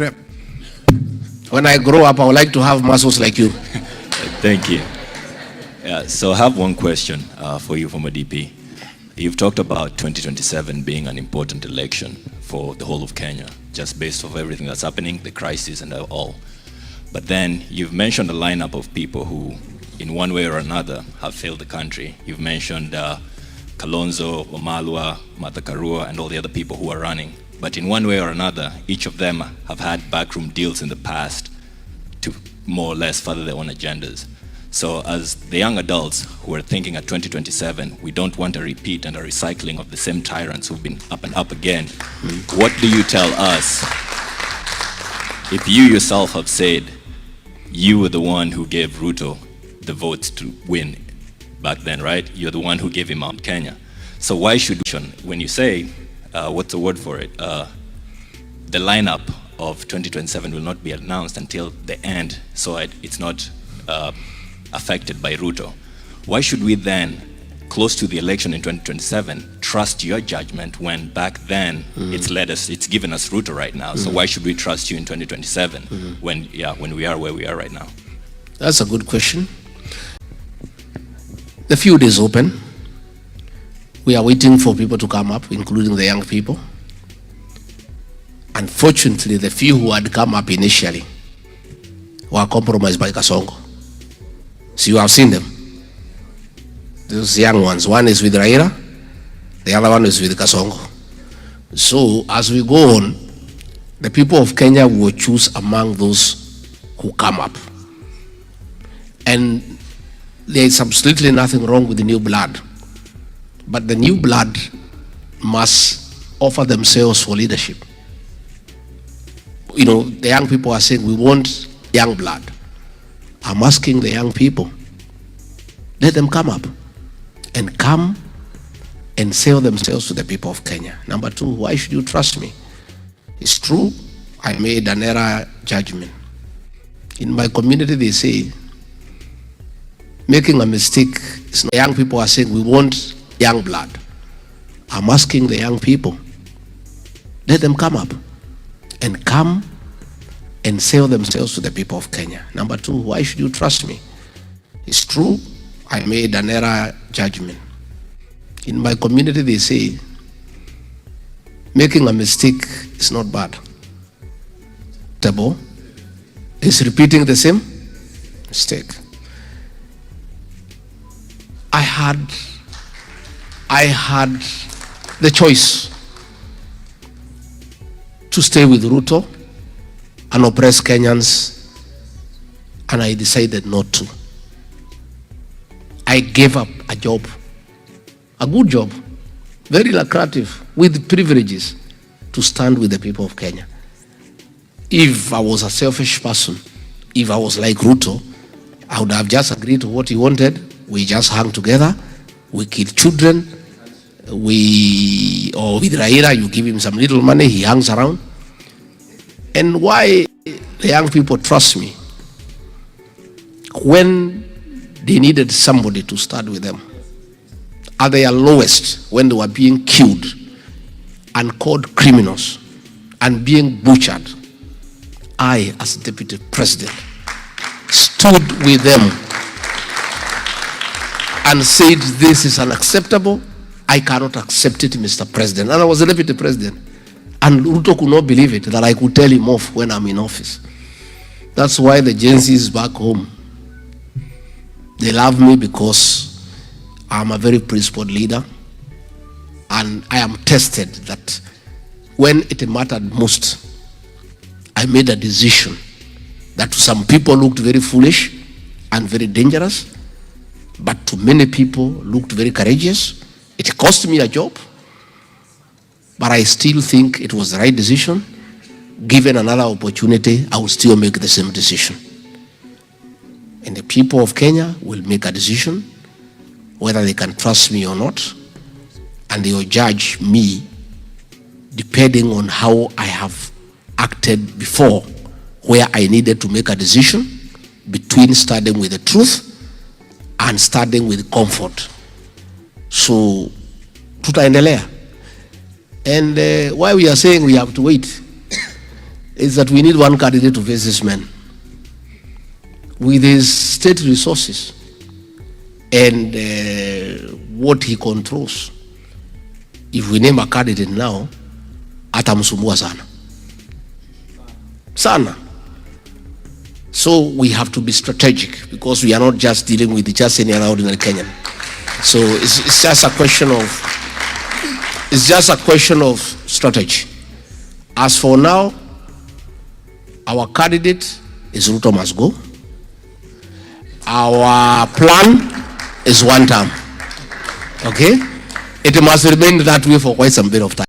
When I grow up, I would like to have muscles like you. Thank you. So I have one question for you from a DP. You've talked about 2027 being an important election for the whole of Kenya, just based off everything that's happening, the crisis and all. But then you've mentioned a lineup of people who, in one way or another, have failed the country. You've mentioned Kalonzo, Wamalwa, Martha Karua, and all the other people who are running. But in one way or another, each of them have had backroom deals in the past to more or less further their own agendas. So as the young adults who are thinking at 2027, we don't want a repeat and a recycling of the same tyrants who've been up and up again. What do you tell us if you yourself have said you were the one who gave Ruto the votes to win back then, right? You're the one who gave him Mount Kenya. So why should, when you say, what's the word for it? The lineup of 2027 will not be announced until the end, so it's not affected by Ruto. Why should we then, close to the election in 2027, trust your judgment when back then it's given us Ruto right now? So why should we trust you in 2027 when we are where we are right now? That's a good question. The feud is open. We are waiting for people to come up, including the young people. Unfortunately, the few who had come up initially were compromised by Kasongo. So you have seen them. Those young ones. One is with Raila, the other one is with Kasongo. So as we go on, the people of Kenya will choose among those who come up. And there is absolutely nothing wrong with the new blood. But the new blood must offer themselves for leadership. You know, the young people are saying, we want young blood. I'm asking the young people, let them come up and come and sell themselves to the people of Kenya. Number two, why should you trust me? It's true, I made an error judgment. In my community, they say, making a mistake, it's not. Young people are saying, we want young blood. I'm asking the young people, let them come up and come and sell themselves to the people of Kenya. Number two, why should you trust me? It's true, I made an error judgment. In my community, they say, making a mistake is not bad. Tabo is repeating the same mistake. I had the choice to stay with Ruto and oppress Kenyans, and I decided not to. I gave up a job, a good job, very lucrative, with privileges, to stand with the people of Kenya. If I was a selfish person, if I was like Ruto, I would have just agreed to what he wanted. We just hung together, we killed children, or with Raila, you give him some little money, he hangs around. And why the young people trust me? When they needed somebody to start with them, at their lowest, when they were being killed and called criminals and being butchered, I, as deputy president, stood with them and said, this is unacceptable. I cannot accept it, Mr. President. And I was the deputy president. And Ruto could not believe it, that I could tell him off when I'm in office. That's why the Gen Zs back home, they love me, because I'm a very principled leader. And I am tested that when it mattered most, I made a decision that to some people looked very foolish and very dangerous, but to many people looked very courageous. It cost me a job, but I still think it was the right decision. Given another opportunity, I will still make the same decision. And the people of Kenya will make a decision whether they can trust me or not, and they will judge me depending on how I have acted before, where I needed to make a decision between starting with the truth and starting with comfort. So, tutaendelea. And why we are saying we have to wait, is that we need one candidate to face this man. With his state resources and what he controls, if we name a candidate now, atamsumbua sana. Sana. So we have to be strategic, because we are not just dealing with just any ordinary Kenyan. So it's just a question of strategy. As for now, our candidate is Ruto must go. Our plan is one term. Okay? It must remain that way for quite some bit of time.